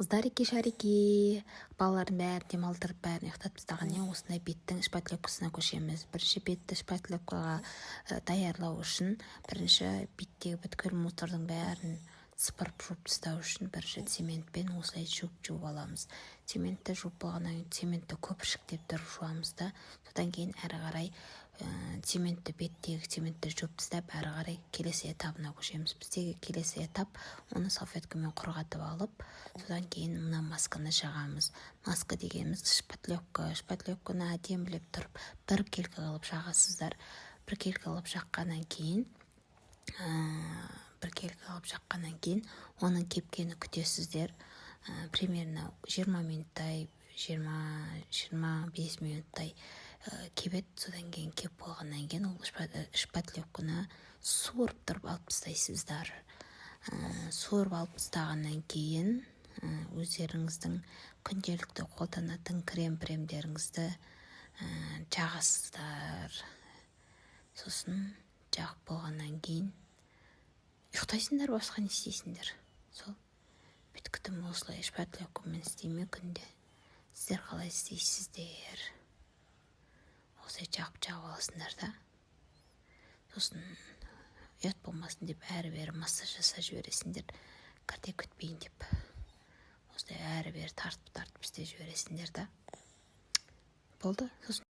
Қыздарики шарики балалардың бәрін демалдырып бәрін ұйықтатып тастаған осындай беттің шпатлевкасына көшеміз. Бірінші бетті шпатлевкаға даярлау үшін бірінші беттегі бүткіл мусордың бәрін сыпырып жуып тастау үшін бірінші цементпен осылай жуып аламыз. Цементті жуып болғаннан кейін цементті көпіршіктеп тұрып жуамыз да, содан кейін әрі қарай цементті беттегі цементті жуып тастап әрі қарай келесі этабына көшеміз. Біздегі келесі этап оны салфеткамен құрғатып алып, содан кейін мына масканы жағамыз. Маска дегеніміз шпатлевканы әдемілеп тұрып бір келкі қылып жағасыздар. Бір келкі қылып жаққаннан кейін оның кепкені күтесіздер. Примерно 20 минуттай 20-25 минуттай кебет. Содан кейін кеп болғаннан кейін ол шпатлевканы суырып тұрып алып тастайсыздар. Суырып алып тастағаннан кейін өздеріңіздің күнделікті қолданатын крем-премдеріңізді жағасыздар. Сосын жағып болғаннан кейін ұйықтайсыңдар, басқа не істейсіңдер? Сол бүткітім осылай шпатлевкамен істейме күнде. Сіздер қалай істейсіздер? Осылай жағып аласыңдар да. Сосын ұят болмасын деп әрі-бері массаж жасап жібересіңдер. Қате күтпейін деп. Осылай әрі-бері тартып істеп жібересіңдер да. Болды. Сосын